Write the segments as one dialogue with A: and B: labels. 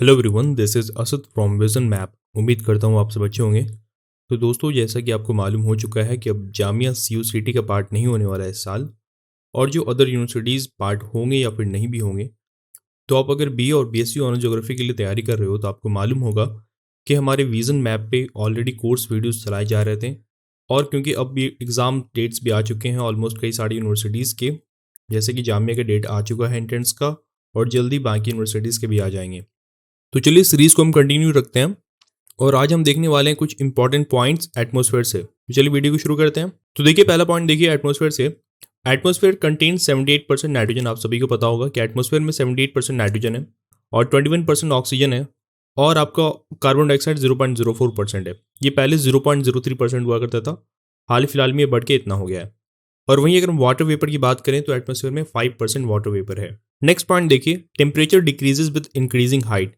A: Hello everyone, this is Asad from vision map. उम्मीद करता हूँ आप सब अच्छे होंगे। तो दोस्तों, जैसा कि आपको मालूम हो चुका है कि अब जामिया CUCT का पार्ट नहीं होने वाला है इस साल, और जो अदर यूनिवर्सिटीज़ पार्ट होंगे या फिर नहीं भी होंगे। तो आप अगर BA और BSc ऑनर्स ज्योग्राफी के लिए तैयारी कर रहे हो तो आपको मालूम होगा कि हमारे विजन मैप पे ऑलरेडी कोर्स वीडियोस चलाए जा रहे थे। और क्योंकि अब ये एग्ज़ाम डेट्स भी आ चुके हैं ऑलमोस्ट कई सारी यूनिवर्सिटीज़ के, जैसे कि जामिया का डेट आ चुका है एंट्रेंस का, और जल्दी बाकी यूनिवर्सिटीज़ के भी आ जाएंगे। तो चलिए सीरीज को हम कंटिन्यू रखते हैं, और आज हम देखने वाले हैं कुछ इंपॉर्टेंट पॉइंट्स एटमॉस्फेयर से। तो चलिए वीडियो को शुरू करते हैं। तो देखिए, पहला पॉइंट देखिए एटमॉस्फेयर से। Atmosphere contains 78% nitrogen. आप सभी को पता होगा कि एटमॉस्फेयर में 78% नाइट्रोजन है और 21% ऑक्सीजन है, और आपका कार्बन डाइऑक्साइड 0.04% है। ये पहले 0.03% हुआ करता था, हाल फिलहाल में ये बढ़ के इतना हो गया है। और वहीं अगर हम वाटर वेपर की बात करें तो एटमॉस्फेयर में 5% वाटर वेपर है। नेक्स्ट पॉइंट देखिए, temperature decreases with increasing height.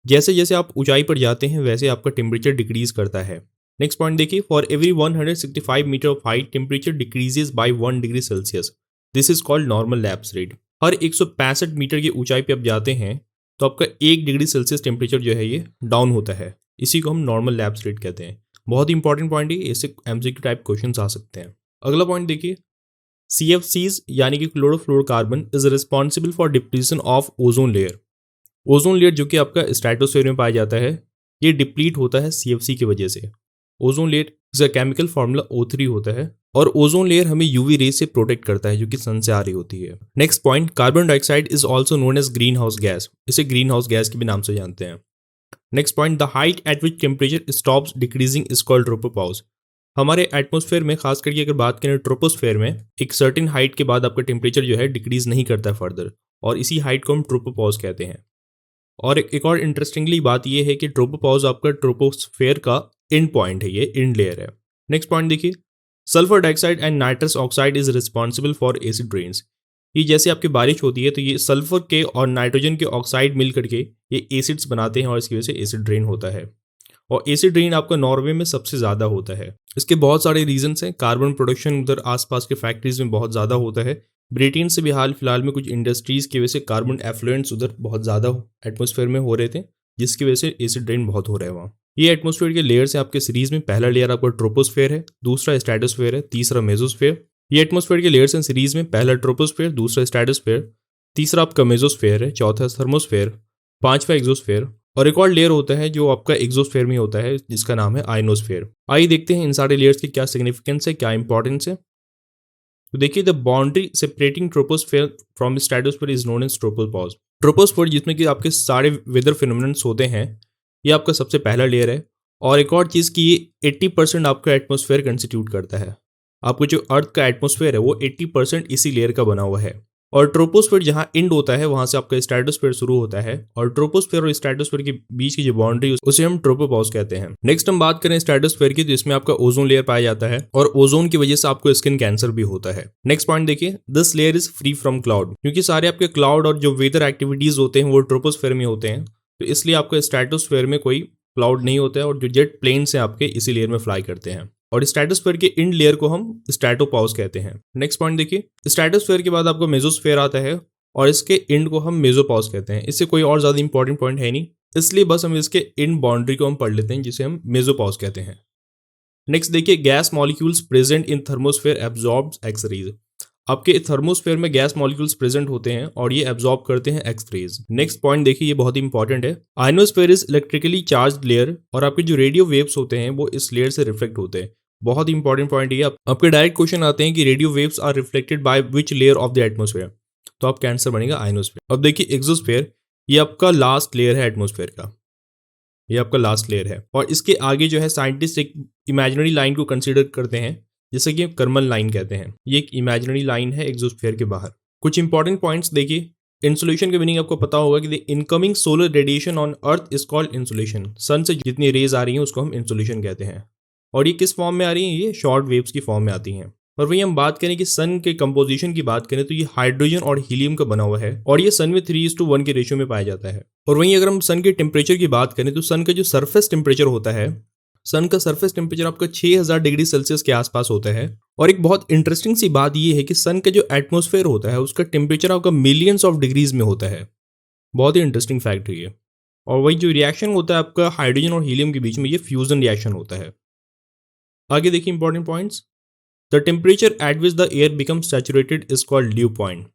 A: जैसे जैसे आप ऊंचाई पर जाते हैं वैसे आपका टेम्परेचर डिक्रीज करता है। नेक्स्ट पॉइंट देखिए, for every 165 metre of height temperature decreases by 1 degree Celsius. This is called normal lapse rate. हर 165 मीटर की ऊंचाई पे आप जाते हैं तो आपका 1 डिग्री सेल्सियस टेम्परेचर जो है ये डाउन होता है। इसी को हम नॉर्मल लैप्स रेट कहते हैं। बहुत ही इंपॉर्टेंट पॉइंट है, इससे MCQ टाइप क्वेश्चन आ सकते हैं। अगला पॉइंट देखिए, CFCs यानी कि chlorofluorocarbon is responsible for depletion of ozone layer. Ozone layer जो कि आपका स्ट्रेटोस्फीयर में पाया जाता है, ये डिप्लीट होता है CFC की वजह से। ओजोन लेयर का केमिकल फार्मूला O3 होता है, और ओजोन लेयर हमें UV रेज से प्रोटेक्ट करता है जो कि सन से आ रही होती है। Next point, carbon dioxide is also known as green house gas. इसे ग्रीन हाउस गैस के भी नाम से जानते हैं। Next point, the height at which temperature stops decreasing is called tropopause. हमारे एटमॉस्फेयर में खास करके अगर बात करें ट्रोपोस्फेयर में, एक सर्टेन हाइट के बाद आपका टेम्परेचर जो है डिक्रीज नहीं करता है फर्दर, और इसी हाइट को हम ट्रोपोपॉज कहते हैं। और एक और इंटरेस्टिंगली बात यह है कि ट्रोपोपॉज आपका ट्रोपोस्फेयर का एंड पॉइंट है, ये एंड लेयर है। नेक्स्ट पॉइंट देखिए, sulphur dioxide and nitrous oxide is responsible for acid rains. ये जैसे आपकी बारिश होती है तो ये सल्फर के और नाइट्रोजन के ऑक्साइड मिल करके ये एसिड्स बनाते हैं, और इसकी वजह से एसिड रेन होता है। और एसिड रेन आपका नॉर्वे में सबसे ज़्यादा होता है। इसके बहुत सारे रीजंस हैं। कार्बन प्रोडक्शन उधर आसपास के फैक्ट्रीज में बहुत ज़्यादा होता है। ब्रिटेन से भी हाल फिलहाल में कुछ इंडस्ट्रीज़ की वजह से कार्बन एफ्लुएंट्स उधर बहुत ज़्यादा एटमॉस्फेयर में हो रहे थे, जिसकी वजह से एसिड रेन बहुत हो रहा है वहाँ। ये एटमॉस्फेयर के लेयर्स हैं आपके सीरीज में। पहला लेयर आपका ट्रोपोस्फेयर है, दूसरा स्ट्रेटोस्फेयर है, तीसरा मेसोस्फेयर। ये एटमॉस्फेयर के लेयर्स हैं सीरीज में। पहला ट्रोपोस्फेयर, दूसरा स्ट्रेटोस्फेयर, तीसरा आपका मेसोस्फेयर है, चौथा थर्मोस्फेयर, पांचवा एक्सोस्फेयर, और एक और लेयर होता है जो आपका एक्सोस्फेयर में होता है जिसका नाम है आयनोस्फेयर। आइए देखते हैं इन सारे लेयर्स की क्या सिग्निफिकेंस है, क्या इंपॉर्टेंस है। तो देखिए, the boundary separating troposphere from stratosphere is known as tropopause. Troposphere जिसमें कि आपके सारे वेदर फिनोमिनन्स होते हैं, ये आपका सबसे पहला लेयर है। और एक और चीज़ कि ये 80% आपका एटमॉस्फेयर कंस्टिट्यूट करता है। आपको जो अर्थ का एटमॉस्फेयर है वो 80% इसी लेयर का बना हुआ है। और ट्रोपोस्फेयर जहाँ एंड होता है वहां से आपका स्ट्रेटोस्फेयर शुरू होता है, और ट्रोपोस्फेयर और स्ट्रेटोस्फेयर के बीच की जो बाउंड्री उसे हम ट्रोपोपॉज कहते हैं। नेक्स्ट हम बात करें स्ट्रेटोस्फेयर की, तो इसमें आपका ओजोन लेयर पाया जाता है, और ओजोन की वजह से आपको स्किन कैंसर भी होता है। नेक्स्ट पॉइंट देखिए, this layer is free from cloud. क्योंकि सारे आपके क्लाउड और जो वेदर एक्टिविटीज होते हैं वो ट्रोपोस्फेयर में होते हैं, तो इसलिए आपका स्ट्रेटोस्फेयर में कोई क्लाउड नहीं होता है, और जो जेट प्लेन्स हैं आपके इसी लेयर में फ्लाई करते हैं। और स्ट्रेटोस्फेयर के इंड लेयर को हम स्ट्रेटोपॉज कहते हैं। नेक्स्ट पॉइंट देखिए, स्ट्रेटोस्फेयर के बाद आपको मेसोस्फेयर आता है, और इसके इंड को हम मेसोपॉज कहते हैं। इससे कोई और ज्यादा इंपॉर्टेंट पॉइंट है नहीं, इसलिए बस हम इसके इंड बाउंड्री को हम पढ़ लेते हैं जिसे हम मेसोपॉज कहते हैं। नेक्स्ट देखिए, gas molecules present in thermosphere absorbs x rays. आपके थर्मोस्फेयर में गैस मॉलिक्यूल्स प्रेजेंट होते हैं और ये एब्जॉर्ब करते हैं एक्स रेज। नेक्स्ट पॉइंट देखिए, ये बहुत ही इंपॉर्टेंट है। Ionosphere is electrically charge layer, और आपके जो रेडियो वेव्स होते हैं वो इस लेयर से रिफ्लेक्ट होते हैं। बहुत ही इंपॉर्टेंट पॉइंट ये। आपके डायरेक्ट क्वेश्चन आते हैं कि radio waves are reflected by which layer of the atmosphere, तो आपका आंसर बनेगा आयनोस्फेयर। अब देखिए एक्सोस्फेयर, ये आपका लास्ट लेयर है एटमोस्फेयर का, ये आपका लास्ट लेयर है। और इसके आगे जो है साइंटिस्ट एक इमेजिनरी लाइन को कंसीडर करते हैं, जैसे कि कर्मल लाइन कहते हैं। ये एक इमेजिनरी लाइन है एक्सोस्फेयर के बाहर। कुछ इंपॉर्टेंट पॉइंट्स देखिए, इंसुलेशन के मीनिंग आपको पता होगा कि the incoming solar radiation on earth is called insulation. Sun से जितनी रेज आ रही हैं उसको हम इंसुलेशन कहते हैं। और ये किस फॉर्म में आ रही हैं? ये शॉर्ट वेव्स की फॉर्म में आती हैं। और वही हम बात करें कि सन के कंपोजिशन की बात करें तो ये हाइड्रोजन और हीलियम का बना हुआ है, और ये सन में 3:1 के रेशियो में पाया जाता है। और वहीं अगर हम सन के टेम्परेचर की बात करें तो सन का जो सरफेस टेम्परेचर होता है, सन का सरफेस टेम्परेचर आपका 6000 डिग्री सेल्सियस के आसपास होता है। और एक बहुत इंटरेस्टिंग सी बात यह है कि सन का जो एटमोस्फेयर होता है उसका टेम्परेचर आपका मिलियंस ऑफ डिग्रीज में होता है। बहुत ही इंटरेस्टिंग फैक्ट है ये। और वही जो रिएक्शन होता है आपका हाइड्रोजन और हीलियम के बीच में, ये फ्यूजन रिएक्शन होता है। आगे देखिए important points. The temperature at which the air become saturated is called due point.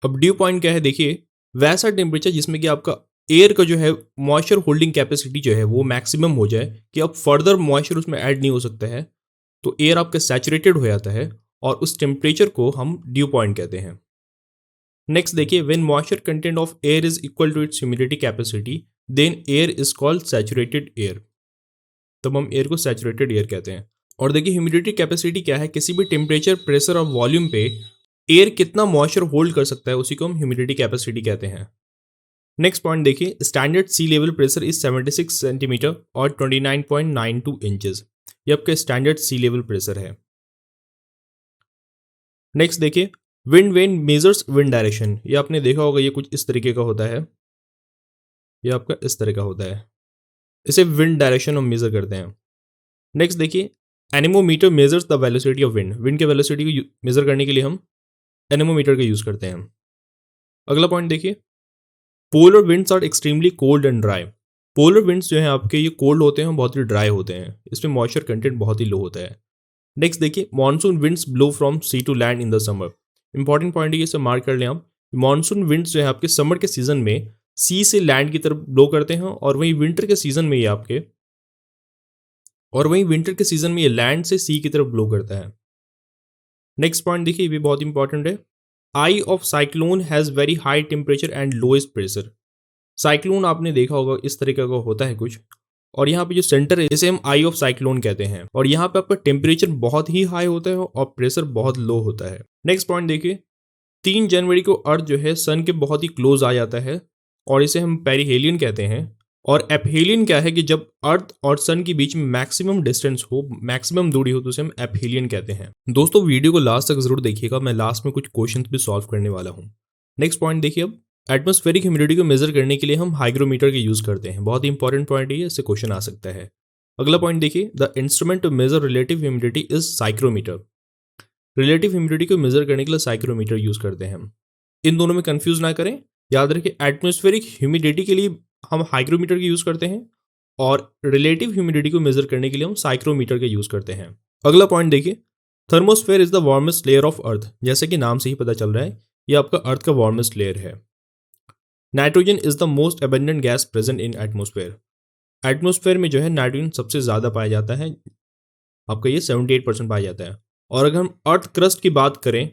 A: अब ड्यू पॉइंट क्या है, देखिए वैसा टेम्परेचर जिसमें कि आपका एयर का जो है मॉइस्चर होल्डिंग कैपेसिटी जो है वो मैक्सिमम हो जाए कि अब फर्दर मॉइस्चर उसमें ऐड नहीं हो सकता है, तो एयर आपका सैचुरेटेड हो जाता है और उस टेम्परेचर को हम ड्यू पॉइंट कहते हैं। नेक्स्ट देखिए, when moisture content of air is equal to its humidity capacity then air is called saturated air. तब हम एयर को सैचुरेटेड एयर कहते हैं। और देखिए ह्यूमिडिटी कैपेसिटी क्या है, किसी भी टेम्परेचर, प्रेशर और वॉल्यूम पे एयर कितना मॉइस्चर होल्ड कर सकता है उसी को हम ह्यूमिडिटी कैपेसिटी कहते हैं। नेक्स्ट पॉइंट देखिए, standard sea level pressure is 76 centimetre और 29.92 इंचेस। ये आपका स्टैंडर्ड सी लेवल प्रेशर है। नेक्स्ट देखिए, wind vane measures wind direction. ये आपने देखा होगा, ये कुछ इस तरीके का होता है, ये आपका इस तरह का होता है, इसे विंड डायरेक्शन हम मेजर करते हैं। नेक्स्ट देखिए, anemometer measures the velocity of wind. Wind के वेलोसिटी को मेजर करने के लिए हम एनेमोमीटर का यूज करते हैं। अगला पॉइंट देखिए, polar winds are extremely cold and dry. Polar winds जो है आपके, ये कोल्ड होते हैं, बहुत ही ड्राई होते हैं, इसमें मॉइस्चर कंटेंट बहुत ही लो होता है। नेक्स्ट देखिए, monsoon winds blow from sea to land in the summer. Important point है, इसे मार्क कर लें आप। मॉनसून विंड्स जो है आपके समर के सीजन में सी से लैंड की तरफ ब्लो करते हैं, और वहीं विंटर के सीजन में ये लैंड से सी की तरफ ब्लो करता है। नेक्स्ट पॉइंट देखिए, ये भी बहुत इंपॉर्टेंट है। Eye of cyclone has very high temperature and lowest pressure. Cyclone आपने देखा होगा, इस तरीके का होता है कुछ, और यहाँ पे जो सेंटर है इसे हम आई ऑफ साइक्लोन कहते हैं, और यहाँ पे आपका टेम्परेचर बहुत ही हाई होता है और प्रेशर बहुत लो होता है। नेक्स्ट पॉइंट देखिए, 3 जनवरी को अर्थ जो है सन के बहुत ही क्लोज आ जाता है, और इसे हम पेरिहेलियन कहते हैं। और एपहेलियन क्या है कि जब अर्थ और सन के बीच में मैक्सिमम डिस्टेंस हो, मैक्सिमम दूरी हो, तो उसे हम एपहेलियन कहते हैं। दोस्तों वीडियो को लास्ट तक जरूर देखिएगा, मैं लास्ट में कुछ क्वेश्चंस भी सॉल्व करने वाला हूँ। नेक्स्ट पॉइंट देखिए, अब एटमॉस्फेरिक ह्यूमिडिटी को मेजर करने के लिए हम हाइग्रोमीटर का यूज करते हैं। बहुत ही इंपॉर्टेंट पॉइंट है, इससे क्वेश्चन आ सकता है। अगला पॉइंट देखिए, the instrument to measure relative humidity is psychrometer. Relative humidity को मेजर करने के लिए साइक्रोमीटर यूज करते हैं हम। इन दोनों में कंफ्यूज ना करें, याद रखिए एटमॉस्फेरिक ह्यूमिडिटी के लिए हम हाइग्रोमीटर का यूज करते हैं, और रिलेटिव ह्यूमिडिटी को मेजर करने के लिए हम साइक्रोमीटर का यूज करते हैं। अगला पॉइंट देखिए, thermosphere is the warmest layer of earth. जैसे कि नाम से ही पता चल रहा है, यह आपका अर्थ का वार्मेस्ट लेयर है। Nitrogen is the most abundant gas present in atmosphere. Atmosphere में जो है नाइट्रोजन सबसे ज्यादा पाया जाता है, आपका ये 78% पाया जाता है। और अगर हम अर्थ क्रस्ट की बात करें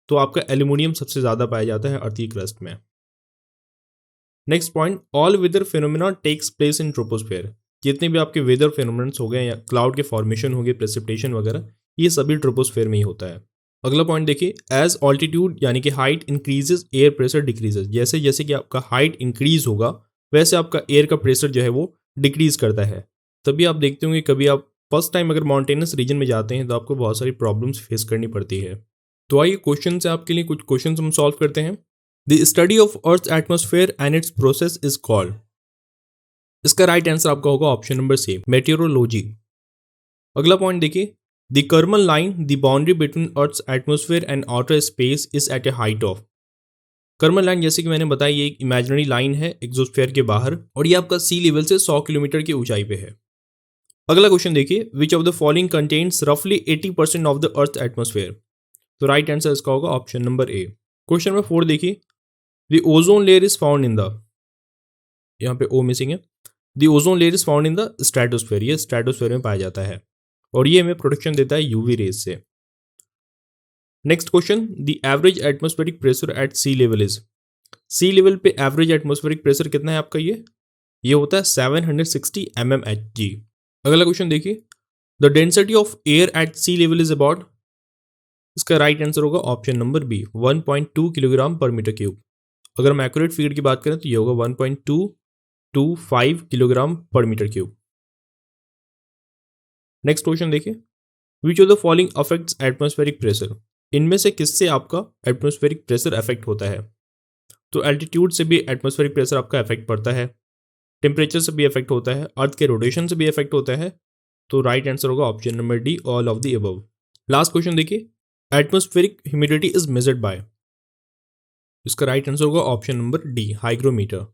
A: तो आपका एल्यूमिनियम सबसे ज्यादा पाया जाता है अर्थ की क्रस्ट में। Next point, all weather phenomena takes place in troposphere. जितने भी आपके वेदर फिनोमेनन्स हो गए या क्लाउड के फॉर्मेशन हो गए, प्रेसिपिटेशन वगैरह, ये सभी ट्रोपोस्फेयर में ही होता है। अगला पॉइंट देखिए, एज ऑल्टीट्यूड यानी कि height increases air pressure decreases. जैसे जैसे कि आपका हाइट इंक्रीज होगा वैसे आपका एयर का प्रेशर जो है वो डिक्रीज करता है। तभी आप देखते होंगे कभी आप फर्स्ट टाइम अगर माउंटेनस रीजन में जाते हैं तो आपको बहुत सारी प्रॉब्लम्स फेस करनी पड़ती है। तो आइए क्वेश्चन से आपके लिए कुछ क्वेश्चन हम सॉल्व करते हैं। The study of earth atmosphere and its process is called. इसका राइट आंसर आपका होगा ऑप्शन नंबर सी, मेटेरोलॉजी। अगला पॉइंट देखिए, the Karman line the boundary between earth's atmosphere and outer space is at a height of. Karman line जैसे कि मैंने बताया ये एक इमेजिनरी लाइन है एक्सोस्फेयर के बाहर, और ये आपका सी लेवल से 100 किलोमीटर की ऊंचाई पे है। अगला क्वेश्चन देखिए, which of the following contains रफली 80% ऑफ द अर्थ एटमोस्फेयर। तो राइट आंसर इसका होगा option number A. Question number 4 देखिए, the ozone layer is found in the, यहाँ पे ओ मिसिंग है, the ozone layer is found in the stratosphere. ये stratosphere में पाया जाता है और ये हमें प्रोटेक्शन देता है यूवी रेज से। Next question, the average atmospheric pressure at sea level is. Sea level पे एवरेज एटमोस्फेरिक प्रेशर कितना है आपका, ये होता है 760 mmHg। अगला क्वेश्चन देखिए, the density of air at sea level is about. इसका राइट आंसर होगा option number B, 1.2 kilogram per metre cube. अगर हम एक्यूरेट फिगर की बात करें तो ये होगा 1.225 kilogram per metre cube. Next question देखिए, which of the following affects atmospheric pressure. इनमें से किससे आपका एटमॉस्फेरिक प्रेशर अफेक्ट होता है। तो एल्टीट्यूड से भी एटमॉस्फेरिक प्रेशर आपका अफेक्ट पड़ता है, टेम्परेचर से भी अफेक्ट होता है, अर्थ के रोटेशन से भी अफेक्ट होता है। तो राइट आंसर होगा option number D, all of the above. Last question देखिए, atmospheric humidity is measured by. इसका राइट आंसर होगा ऑप्शन नंबर डी, हाइग्रोमीटर।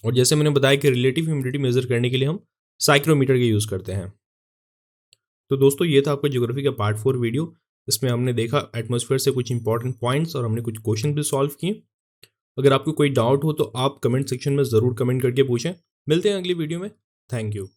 A: और जैसे मैंने बताया कि रिलेटिव ह्यूमिडिटी मेजर करने के लिए हम साइक्रोमीटर का यूज़ करते हैं। तो दोस्तों ये था आपका ज्योग्राफी का पार्ट 4 वीडियो। इसमें हमने देखा एटमॉस्फेयर से कुछ इंपॉर्टेंट पॉइंट्स और हमने कुछ क्वेश्चन भी सॉल्व किए। अगर आपको कोई डाउट हो तो आप कमेंट सेक्शन में ज़रूर कमेंट करके पूछें। मिलते हैं अगली वीडियो में। Thank you.